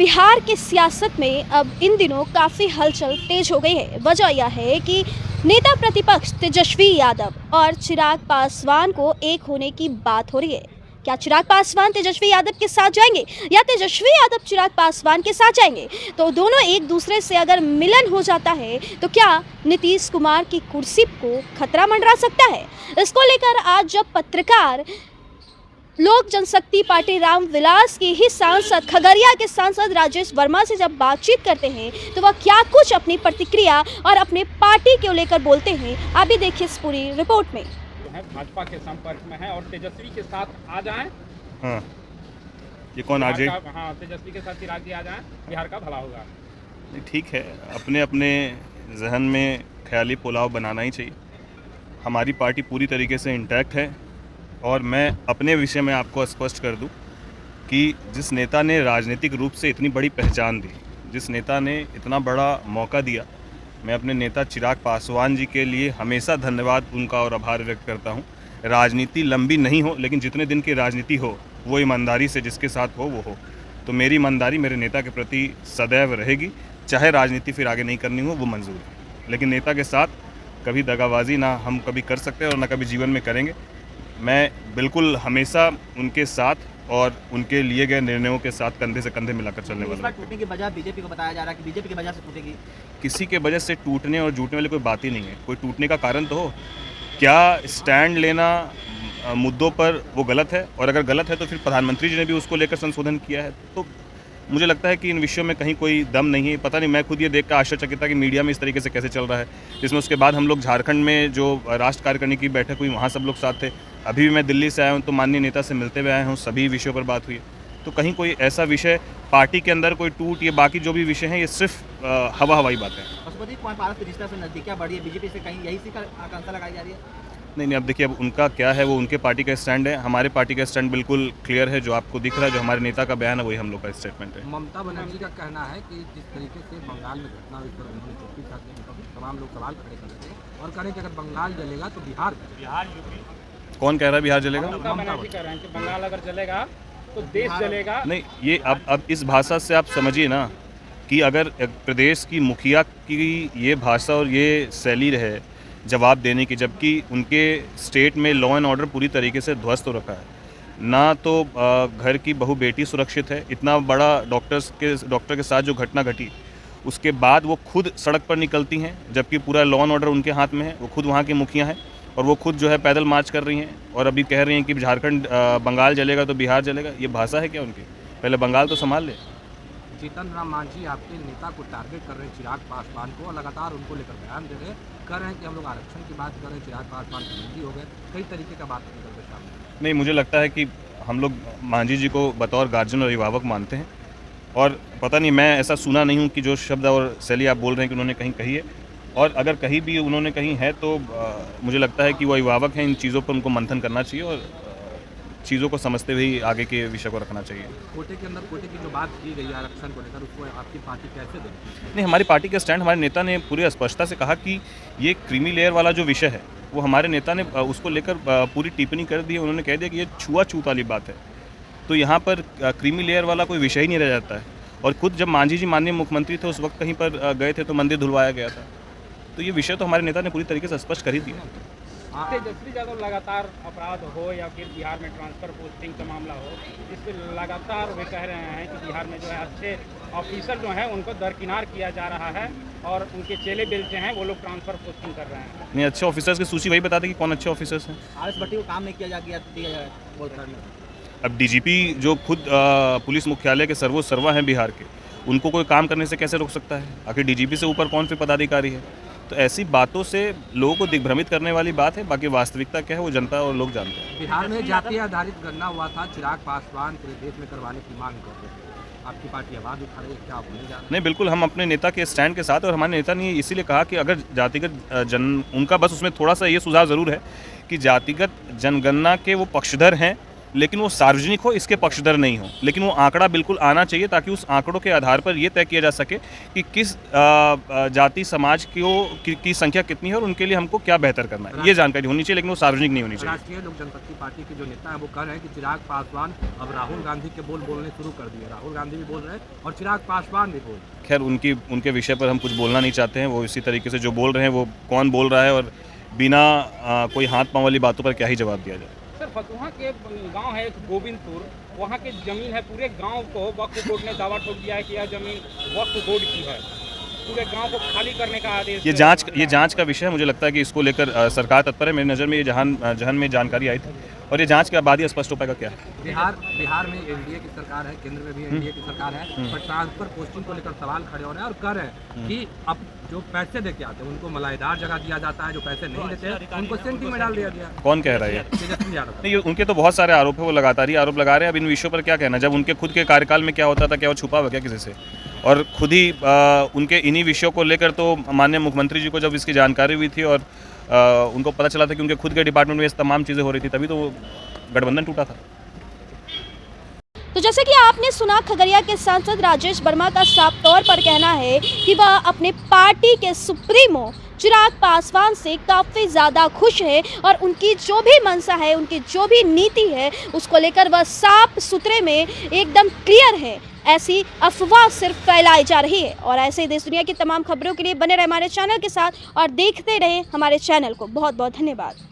बिहार की सियासत में अब इन दिनों काफ़ी हलचल तेज हो गई है। वजह यह है कि नेता प्रतिपक्ष तेजस्वी यादव और चिराग पासवान को एक होने की बात हो रही है। क्या चिराग पासवान तेजस्वी यादव के साथ जाएंगे या तेजस्वी यादव चिराग पासवान के साथ जाएंगे? तो दोनों एक दूसरे से अगर मिलन हो जाता है तो क्या नीतीश कुमार की कुर्सी को खतरा मंडरा सकता है? इसको लेकर आज जब पत्रकार लोक जनशक्ति पार्टी रामविलास के ही सांसद खगड़िया के सांसद राजेश वर्मा से जब बातचीत करते हैं तो वह क्या कुछ अपनी प्रतिक्रिया और अपने पार्टी को लेकर बोलते हैं, आप भी देखिए इस पूरी रिपोर्ट में। भाजपा के संपर्क में है और तेजस्वी के साथ आ जाएं। हाँ, ये कौन आ जाए? हाँ, तेजस्वी के साथ चिराग जी आ जाएं, बिहार का भला होगा। नहीं, ठीक है, अपने अपने जहन में ख्याली पुलाव बनाना ही चाहिए। हमारी पार्टी पूरी तरीके से इंटैक्ट है और मैं अपने विषय में आपको स्पष्ट कर दूं कि जिस नेता ने राजनीतिक रूप से इतनी बड़ी पहचान दी, जिस नेता ने इतना बड़ा मौका दिया, मैं अपने नेता चिराग पासवान जी के लिए हमेशा धन्यवाद उनका और आभार व्यक्त करता हूं। राजनीति लंबी नहीं हो, लेकिन जितने दिन की राजनीति हो वो ईमानदारी से जिसके साथ हो वो हो। तो मेरी ईमानदारी मेरे नेता के प्रति सदैव रहेगी, चाहे राजनीति फिर आगे नहीं करनी हो वो मंजूर है, लेकिन नेता के साथ कभी दगाबाजी ना हम कभी कर सकते हैं और ना कभी जीवन में करेंगे। मैं बिल्कुल हमेशा उनके साथ और उनके लिए गए निर्णयों के साथ कंधे से कंधे मिलाकर चलने वाला हूं। टूटने की वजह बीजेपी को बताया जा रहा है कि बीजेपी की वजह से टूटेगी। किसी के वजह से टूटने और जुटने वाली कोई बात ही नहीं है। कोई टूटने का कारण तो हो, क्या स्टैंड लेना मुद्दों पर वो गलत है, और अगर गलत है तो फिर प्रधानमंत्री जी ने भी उसको लेकर संशोधन किया है। तो मुझे लगता है कि इन विषयों में कहीं कोई दम नहीं है। पता नहीं, मैं खुद ये देख कर आश्चर्यचकित था कि मीडिया में इस तरीके से कैसे चल रहा है, जिसमें उसके बाद हम लोग झारखंड में जो राष्ट्र कार्यकारिणी की बैठक हुई वहाँ सब लोग साथ थे। अभी भी मैं दिल्ली से आया हूँ तो माननीय नेता से मिलते हुए आया हूँ, सभी विषयों पर बात हुई है। तो कहीं कोई ऐसा विषय पार्टी के अंदर कोई टूट, ये बाकी जो भी विषय हैं ये सिर्फ हवाई बातें हैं। पशुपति कुमार पारस की रिश्ता से नजदीकियां बढ़ी है बीजेपी से, कहीं यही सी का आकांक्षा लगाई जा रही है। नहीं, अब देखिए, अब उनका क्या है, वो उनके पार्टी का स्टैंड है। हमारे पार्टी का स्टैंड बिल्कुल क्लियर है, जो आपको दिख रहा है, जो हमारे नेता का बयान है वही हम लोग का स्टेटमेंट है। ममता बनर्जी का कहना है कि जिस तरीके से बंगाल में घटना हुई पर उन्होंने चुप्पी साध ली, तमाम लोग सवाल खड़े कर रहे थे और करें कि अगर बंगाल जलेगा तो बिहार यूपी। कौन कह रहा है बिहार जलेगा? ममता बनर्जी कह रहे हैं कि बंगाल अगर जलेगा तो देश जलेगा। नहीं, ये अब इस भाषा से आप समझिए ना कि अगर प्रदेश की मुखिया की ये भाषा और ये शैली रहे जवाब देने की, जबकि उनके स्टेट में लॉ एंड ऑर्डर पूरी तरीके से ध्वस्त हो रखा है, ना तो घर की बहू बेटी सुरक्षित है, इतना बड़ा डॉक्टर के साथ जो घटना घटी उसके बाद वो खुद सड़क पर निकलती हैं, जबकि पूरा लॉ एंड ऑर्डर उनके हाथ में है। वो खुद वहाँ की मुखिया हैं और वो खुद जो है पैदल मार्च कर रही हैं और अभी कह रही हैं कि झारखंड बंगाल जलेगा तो बिहार जलेगा। ये भाषा है क्या उनकी? पहले बंगाल तो संभाल ले। जीतन राम मांझी आपके नेता को टारगेट कर रहे हैं, चिराग पासवान को, और लगातार उनको लेकर बयान दे रहे हैं, कह रहे हैं कि हम लोग आरक्षण की बात कर रहे हैं, चिराग पासवान हिंदी हो गए, कई तरीके का बात निकल रही सामने। नहीं, मुझे लगता है कि हम लोग मांझी जी को बतौर गार्जियन और अभिभावक मानते हैं, और पता नहीं, मैं ऐसा सुना नहीं हूँ कि जो शब्द और शैली आप बोल रहे हैं कि उन्होंने कहीं कही है, और अगर कहीं भी उन्होंने कहीं है तो मुझे लगता है कि वो अभिभावक हैं। इन चीज़ों पर उनको मंथन करना चाहिए और चीज़ों को समझते हुए आगे के विषय को रखना चाहिए। कोटे के अंदर कोटे की जो बात की गई है आरक्षण को लेकर, उसको आपकी पार्टी कैसे देगी? नहीं, हमारी पार्टी का स्टैंड, हमारे नेता ने पूरी स्पष्टता से कहा कि ये क्रीमी लेयर वाला जो विषय है वो हमारे नेता ने उसको लेकर पूरी टिप्पणी कर दी है। उन्होंने कह दिया कि ये छुआछूत वाली बात है, तो यहाँ पर क्रीमी लेयर वाला कोई विषय ही नहीं रह जाता है। और खुद जब मांझी जी माननीय मुख्यमंत्री थे उस वक्त कहीं पर गए थे तो मंदिर धुलवाया गया था, तो ये विषय तो हमारे नेता ने पूरी तरीके से स्पष्ट कर ही दिया। तेजस्वी यादव लगातार अपराध हो या फिर बिहार में ट्रांसफर पोस्टिंग का मामला हो, इस पर लगातार वे कह रहे हैं कि बिहार में जो है अच्छे ऑफिसर जो हैं उनको दरकिनार किया जा रहा है और उनके चेले बेलचे हैं वो लोग ट्रांसफर पोस्टिंग कर रहे हैं। नहीं, अच्छे ऑफिसर्स की सूची वही बता दें कि कौन अच्छे ऑफिसर्स हैं। आरएस भट्टी को काम नहीं किया जा बोलकर। अब डीजीपी जो खुद पुलिस मुख्यालय के सर्वा हैं बिहार के, उनको कोई काम करने से कैसे रोक सकता है? आखिर डीजीपी से ऊपर कौन फिर पदाधिकारी है? तो ऐसी बातों से लोगों को दिग्भ्रमित करने वाली बात है, बाकी वास्तविकता क्या है वो जनता और लोग जानते हैं। बिहार में जातीय आधारित गणना हुआ था, चिराग पासवान पूरे देश में करवाने की मांग कर रहे थे, आपकी पार्टी आवाज़ उठा रही है, क्या आप नहीं जान? नहीं, बिल्कुल हम अपने नेता के स्टैंड के साथ, और हमारे नेता ने इसीलिए कहा कि अगर जातिगत उनका बस उसमें थोड़ा सा ये सुझाव ज़रूर है कि जातिगत जनगणना के वो पक्षधर हैं लेकिन वो सार्वजनिक हो, इसके पक्षधर नहीं हो। लेकिन वो आंकड़ा बिल्कुल आना चाहिए ताकि उस आंकड़ों के आधार पर ये तय किया जा सके कि किस जाति समाज की संख्या कितनी है और उनके लिए हमको क्या बेहतर करना है। ये जानकारी होनी चाहिए, लेकिन वो सार्वजनिक नहीं होनी चाहिए। राष्ट्रीय लोक जनशक्ति पार्टी के जो नेता हैं वो कह रहे हैं कि चिराग पासवान अब राहुल गांधी के बोलने शुरू कर दिए। राहुल गांधी भी बोल रहे हैं और चिराग पासवान भी बोल रहे हैं। खैर उनके विषय पर हम कुछ बोलना नहीं चाहते हैं। वो इसी तरीके से जो बोल रहे हैं वो कौन बोल रहा है और बिना कोई हाथ पांव वाली बातों पर क्या ही जवाब दिया जाए। सर फतुहा के गांव है एक गोविंदपुर, वहाँ की जमीन है, पूरे गांव को वक्फ बोर्ड ने दावा ठोक दिया है कि यह जमीन वक्फ बोर्ड की है। पूरे गांव को खाली करने का आदेश। ये जांच का विषय है। मुझे लगता है कि इसको लेकर सरकार तत्पर है। मेरी नज़र में ये जहान में जानकारी आई थी और ये जांच के बाद ही स्पष्ट हो पाएगा क्या है। बिहार में एनडीए की सरकार है, केंद्र में भी एनडीए की सरकार है, पर ट्रांसफर पोस्टिंग को लेकर सवाल खड़े हो रहे हैं और कह रहे हैं कि अब जो पैसे देके आते हैं उनको मलाईदार जगह दिया जाता है, जो पैसे नहीं देते हैं उनको सेंटिंग में डाल दिया गया। कौन कह रहा है ये? तेजस्वी यादव। नहीं, उनके तो बहुत सारे आरोप है, वो लगातार ही आरोप लगा रहे हैं। अब इन विषयों पर क्या कहना, जब उनके खुद के कार्यकाल में क्या होता था, क्या वो छुपा हुआ क्या किसी से? और खुद ही उनके इन्हीं विषयों को लेकर तो माननीय मुख्यमंत्री जी को जब इसकी जानकारी हुई थी और उनको पता चला था कि उनके खुद के डिपार्टमेंट में इस तमाम चीज़ें हो रही थी, तभी तो गठबंधन टूटा था। तो जैसे कि आपने सुना, खगड़िया के सांसद राजेश वर्मा का साफ तौर पर कहना है कि वह अपने पार्टी के सुप्रीमो चिराग पासवान से काफ़ी ज़्यादा खुश है और उनकी जो भी मंशा है, उनकी जो भी नीति है, उसको लेकर वह साफ सुथरे में एकदम क्लियर है। ऐसी अफवाह सिर्फ फैलाई जा रही है। और ऐसे ही देश दुनिया की तमाम खबरों के लिए बने रहे हमारे चैनल के साथ और देखते रहे हमारे चैनल को। बहुत बहुत धन्यवाद।